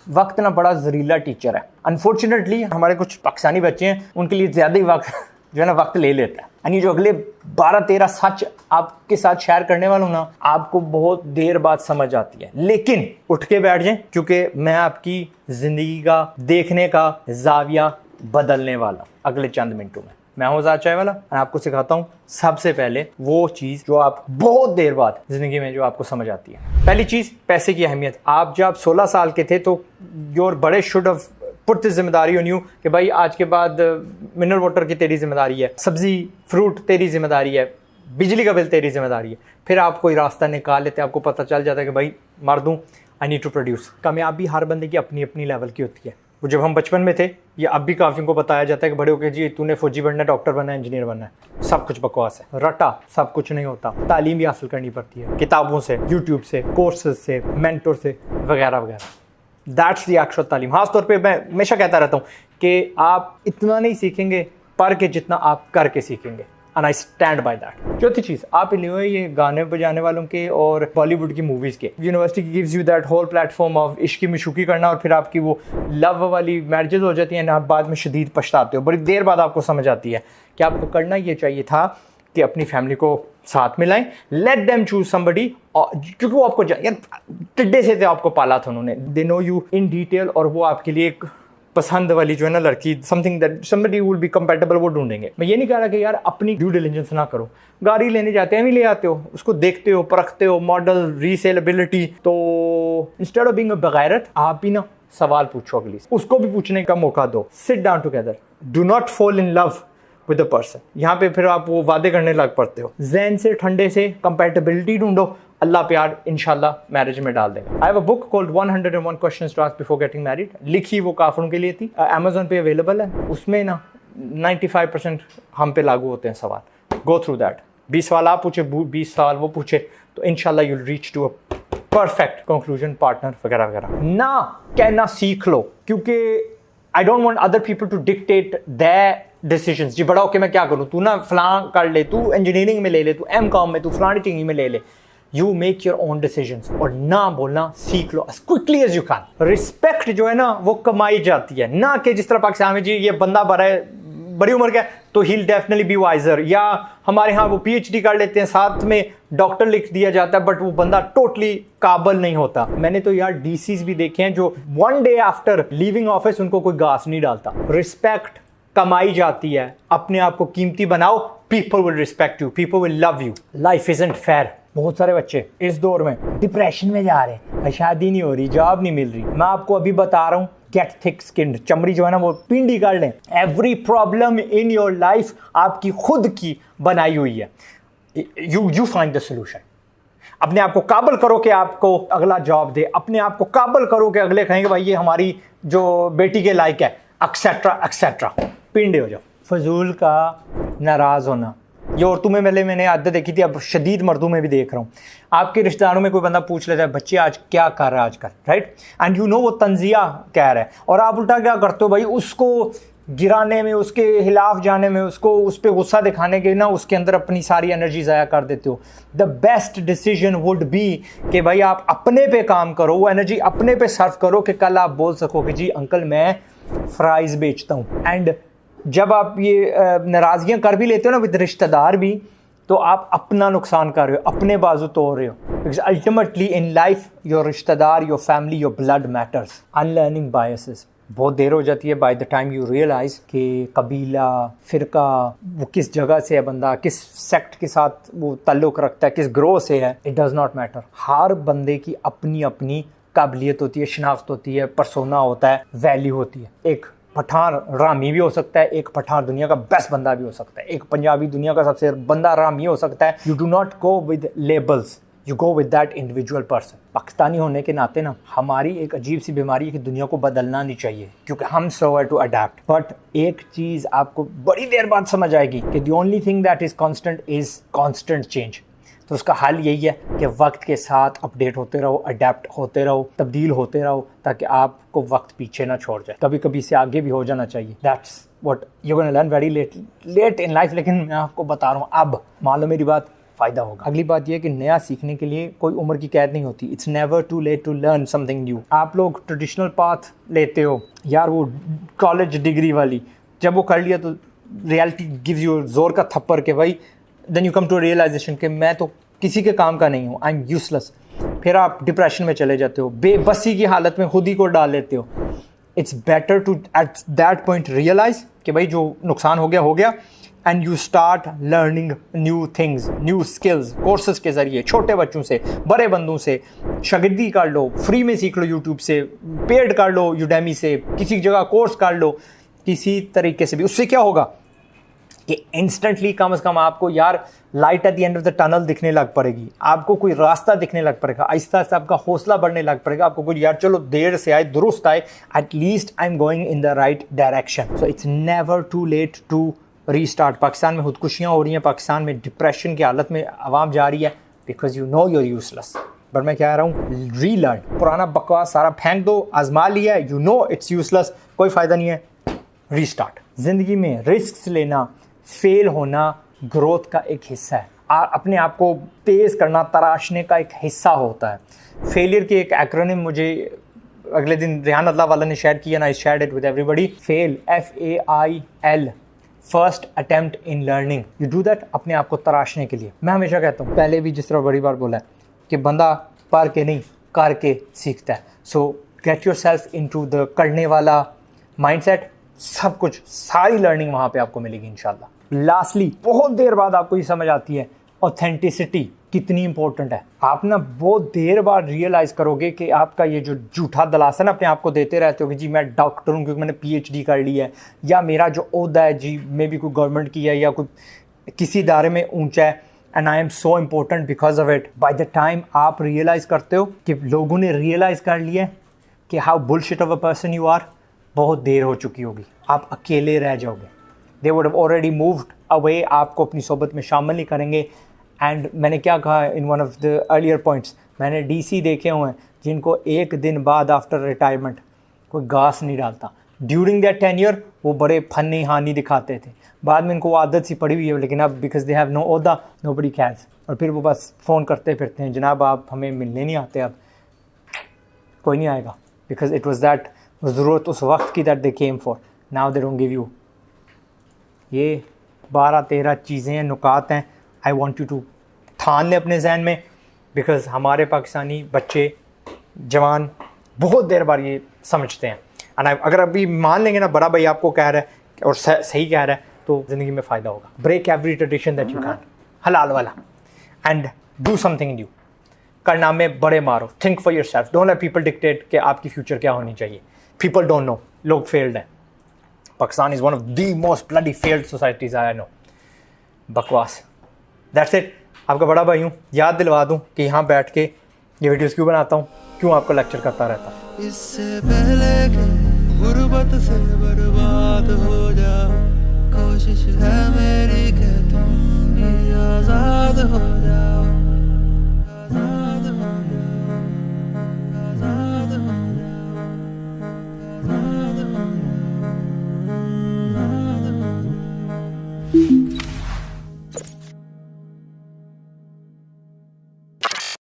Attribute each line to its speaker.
Speaker 1: वक्त ना बड़ा जहरीला टीचर है। अनफॉर्चुनेटली हमारे कुछ पाकिस्तानी बच्चे हैं, उनके लिए ज़्यादा ही वक्त जो है ना वक्त ले लेता है। यानी जो अगले 12-13 सच आपके साथ शेयर करने वाला हूं ना, आपको बहुत देर बाद समझ आती है, लेकिन उठ के बैठ जाएं, क्योंकि मैं आपकी जिंदगी का देखने का जाविया बदलने वाला अगले चंद मिनटों में। मैं हूं आजाद चाय वाला, मैं आपको सिखाता हूं सबसे पहले वो चीज जो आप बहुत देर बाद जिंदगी में जो आपको समझ आती है। पहली चीज, पैसे की अहमियत। आप जब 16 साल के थे तो योर बड़े शुड हैव पुट दिस जिम्मेदारी ऑन यू कि भाई आज के बाद मिनरल वाटर की तेरी जिम्मेदारी है, सब्जी फ्रूट तेरी जिम्मेदारी है, बिजली का बिल तेरी जिम्मेदारी है। फिर आप कोई रास्ता निकाल लेते हैं, आपको पता चल जाता है कि भाई मर्द हूं, आई नीड टू प्रोड्यूस। कामयाबी हर बंदे की अपनी अपनी लेवल की होती है। वो जब हम बचपन में थे, ये अब भी काफ़ी को बताया जाता है कि बड़े होकर जी तूने फौजी बनना है, डॉक्टर बनना है, इंजीनियर बनना है, सब कुछ बकवास है, रटा सब कुछ नहीं होता। तालीम भी हासिल करनी पड़ती है, किताबों से, यूट्यूब से, कोर्सेज से, मेंटोर से, वगैरह वगैरह। दैट्स दी एक्चुअल तालीम। खासतौर पे मैं हमेशा कहता रहता हूँ कि आप इतना नहीं सीखेंगे पढ़ के जितना आप करके सीखेंगे, and I stand by that. चौथी चीज़, आप लिए ये गाने बजाने वालों के और बॉलीवुड की मूवीज़ के, university gives you that whole platform of इश्क मिशुकी करना, और फिर आपकी वो लव वाली मैरिजेस हो जाती हैं, आप बाद में शदीद पछताते हो। बड़ी देर बाद आपको समझ आती है कि आपको करना ये चाहिए था कि अपनी फैमिली को साथ में लाएं, लेट देम चूज समबडी, क्योंकि वो आपको यार टिड्डे से थे, आपको पाला था उन्होंने, they know you in detail, और वो आपके लिए एक पसंद वाली जो है ना लड़की, something that somebody will be compatible, वो ढूंढेंगे। मैं ये नहीं कह रहा कि यार अपनी ड्यू डिलिजेंस ना करो, गाड़ी लेने जाते हैं भी ले आते हो, उसको देखते हो, परखते हो, मॉडल, रीसेलेबिलिटी, तो इंस्टेड ऑफ बीइंग अ बगैरत आप भी ना सवाल पूछो, अगली उसको भी पूछने का मौका दो। Sit down together, do not fall in love with the person. यहाँ पे फिर आप वो वादे करने लग पड़ते हो। ज़हन से, ठंडे से कंपैटिबिलिटी ढूंढो, अल्लाह प्यार इंशाल्लाह मैरिज में डाल देगा। I have a book called 101 questions to ask before getting married. लिखी वो काफिरों के लिए थी, अमेज़न पे अवेलेबल है। उसमें ना 95% हम पे लागू होते हैं सवाल। Go through that. 20 सवाल आप पूछे, 20 सवाल वो पूछे, तो इंशाल्लाह you will reach to a perfect conclusion, partner वगैरह वगैरह। ना कहना सीख लो, क्योंकि I don't want other people to dictate their decisions. जी बड़ा होके मैं क्या करूँ, तू ना फलां कर ले, तू इंजीनियरिंग में ले ले, तू एम.कॉम में, तू फलानी चीज़ में ले ले। You make your own decisions, और ना बोलना सीख लो as quickly as you can. Respect जो है ना वो कमाई जाती है, ना कि जिस तरह पाकिस्तान में जी ये बंदा बड़ी उम्र का है तो he will definitely be wiser, या हमारे यहाँ वो पीएचडी कर लेते हैं, साथ में डॉक्टर लिख दिया जाता है, बट वो बंदा टोटली काबिल नहीं होता। मैंने तो यार डीसीज भी देखे हैं जो one day after leaving office उनको कोई घास नहीं डालता। रिस्पेक्ट कमाई जाती है, अपने आप को कीमती बनाओ, people will respect you, people will love you. Life isn't fair. बहुत सारे बच्चे इस दौर में डिप्रेशन में जा रहे हैं, शादी नहीं हो रही, जॉब नहीं मिल रही। मैं आपको अभी बता रहा हूँ, गेट थिक स्किन्ड, चमड़ी जो है ना वो पिंडी कर लें। Every problem in your life आपकी खुद की बनाई हुई है। You find the solution. अपने आप को काबिल करो कि आपको अगला जॉब दे, अपने आप को काबिल करो कि अगले कहेंगे भाई ये हमारी जो बेटी के लायक है, एक्सेट्रा एक्सेट्रा। पिंडे हो जाओ। फजूल का नाराज होना, ये औरतों में मैंने आदत देखी थी, अब शदीद मर्दों में भी देख रहा हूँ। आपके रिश्तेदारों में कोई बंदा पूछ लेता है बच्चे आज क्या कर रहा है आजकल, राइट, एंड यू नो वो तंजिया कह रहा है, और आप उल्टा क्या करते हो भाई, उसको गिराने में, उसके खिलाफ जाने में, उसको उस पर गुस्सा दिखाने के ना उसके अंदर अपनी सारी एनर्जी ज़ाया कर देते हो। The best decision would be कि भाई आप अपने पे काम करो, वो एनर्जी अपने पे सर्व करो कि कल आप बोल सको कि जी अंकल मैं फ्राइज़ बेचता हूँ। एंड जब आप ये नाराज़गियाँ कर भी लेते हो ना विद रिश्तेदार भी, तो आप अपना नुकसान कर रहे हो, अपने बाजू तोड़ रहे हो। Because ultimately in life your रिश्तेदार, your family, your blood matters. Unlearning biases. बहुत देर हो जाती है by the time you realise कि कबीला, फ़िरका, वो किस जगह से है बंदा, किस सेक्ट के साथ वो ताल्लुक़ रखता है, किस ग्रोह से है, इट डज़ नॉट मैटर। हर बंदे की अपनी अपनी काबिलियत होती है, शनाख्त होती है, परसोना होता है, वैल्यू होती है। एक पठान रामी भी हो सकता है, एक पठान दुनिया का बेस्ट बंदा भी हो सकता है, एक पंजाबी दुनिया का सबसे बंदा रामी हो सकता है। You do not go with labels, you go with that individual person. Pakistani होने के नाते ना हमारी एक अजीब सी बीमारी है कि दुनिया को बदलना नहीं चाहिए, क्योंकि हम स्लो है टू अडेप्ट। बट एक चीज़ आपको बड़ी देर बाद समझ आएगी कि the only thing that is constant is constant change. तो उसका हल यही है कि वक्त के साथ अपडेट होते रहो, अडेप्ट होते रहो, तब्दील होते रहो, ताकि आपको वक्त पीछे ना छोड़ जाए। कभी कभी से आगे भी हो जाना चाहिए। That's what you gonna learn very late in life. लेकिन मैं आपको बता रहा हूँ, अब मान लो मेरी बात फ़ायदा होगा। अगली बात यह है कि नया सीखने के लिए कोई उम्र की कैद नहीं होती। It's never too late to learn something new. आप लोग ट्रेडिशनल पाथ लेते हो यार, वो कॉलेज डिग्री वाली, जब वो कर लिया तो रियलिटी गिव्स यू जोर का थप्पड़ के भाई, then you come to realization कि मैं तो किसी के काम का नहीं हूँ, आई एम यूजलेस। फिर आप डिप्रेशन में चले जाते हो, बेबसी की हालत में खुद ही को डाल लेते हो। It's better to at that point realise कि भाई जो नुकसान हो गया, and you start learning new things, new skills, courses के ज़रिए, छोटे बच्चों से, बड़े बंदों से, शागिर्दी कर लो, फ्री में सीख लो यूट्यूब से, पेड कर लो यूडेमी से, किसी जगह कोर्स कर लो, किसी तरीके से भी। उससे क्या होगा कि इंस्टेंटली कम से कम आपको यार light at the end of the tunnel दिखने लग पड़ेगी, आपको कोई रास्ता दिखने लग पड़ेगा, आहिस्ता आहिस्ता आपका हौसला बढ़ने लग पड़ेगा, आपको कुछ यार चलो देर से आए दुरुस्त आए, at least I am going in the right direction. So it's never too late to restart. Pakistan में खुदकुशियाँ हो रही हैं, पाकिस्तान में डिप्रेशन की हालत में आवाम जा रही है because you know you're useless. But मैं क्या कह रहा हूँ, रीलर्न, पुराना बकवास सारा फेंक दो, आजमा लिया, यू नो इट्स यूजलेस, कोई फ़ायदा नहीं है, रीस्टार्ट। ज़िंदगी में रिस्क लेना, फेल होना ग्रोथ का एक हिस्सा है। अपने आप को तेज़ करना, तराशने का एक हिस्सा होता है। फेलियर की एक एक्रोनिम मुझे अगले दिन रेहान अल्लाह वाला ने शेयर किया ना, I shared it with everybody. Fail, FAIL, first attempt in learning. You do that अपने आप को तराशने के लिए। मैं हमेशा कहता हूँ, पहले भी जिस तरह बड़ी बार बोला है कि बंदा पढ़ के नहीं करके सीखता है। So get yourself into the करने वाला माइंडसेट, सब कुछ, सारी लर्निंग वहाँ पे आपको मिलेगी इंशाल्लाह। लास्टली, बहुत देर बाद आपको ये समझ आती है ऑथेंटिसिटी कितनी इंपॉर्टेंट है। आप ना बहुत देर बाद रियलाइज करोगे कि आपका ये जो झूठा दलासन अपने आप को देते रहते हो कि जी मैं डॉक्टर हूँ क्योंकि मैंने PhD कर ली है, या मेरा जो ओहदा है जी मे भी कोई गवर्नमेंट की है या कोई किसी इदारे में ऊंचा है, and I am so important because of it. By the time आप रियलाइज़ करते हो कि लोगों ने रियलाइज़ कर लिया कि how bullshit of a person you are, बहुत देर हो चुकी होगी, आप अकेले रह जाओगे। They would have already moved away, आपको अपनी सोबत में शामिल नहीं करेंगे। एंड मैंने क्या कहा in one of the earlier points, मैंने DC देखे हुए हैं जिनको एक दिन बाद आफ्टर रिटायरमेंट कोई घास नहीं डालता। ड्यूरिंग दैट टेन्योर वो बड़े फनी हानि दिखाते थे, बाद में इनको आदत सी पड़ी हुई है, लेकिन अब बिकॉज दे हैव नो ओहदा नोबडी कैर्स, और फिर वो बस फ़ोन करते फिरते हैं, जनाब आप हमें मिलने नहीं आते, अब कोई नहीं आएगा, बिकॉज इट वॉज दैट, ज़रूरत उस वक्त की that they came for, now they don't give you. ये 12-13 चीज़ें हैं, नुकात हैं, आई वॉन्ट यू टू ठान लें अपने जहन में, बिकॉज हमारे पाकिस्तानी बच्चे जवान बहुत देर बाद ये समझते हैं। एंड अगर अभी मान लेंगे ना बड़ा भाई आपको कह रहा है और सही कह रहा है, तो ज़िंदगी में फ़ायदा होगा। Break every tradition that you can, हलाल वाला, एंड डू समथिंग न्यू। करना में बड़े मारो, think for yourself, don't let people dictate कि आपकी फ्यूचर क्या होनी चाहिए। पीपल डोंट नो, लोग फेल्ड हैं। Pakistan is one of the most bloody failed societies I know. बकवास। That's it. आपका बड़ा भाई हूँ, याद दिलवा दूँ कि यहाँ बैठ के ये वीडियोस क्यों बनाता हूँ, क्यों आपको लेक्चर करता रहता हूँ।
Speaker 2: इससे पहले कि गुर्बत से बर्बाद हो जाओ, कोशिश है मेरी कि तुम भी आज़ाद हो जाओ, आज़ाद हो जाओ, आज़ाद हो जाओ, आज़ाद हो जाओ, आज़ाद हो जाओ।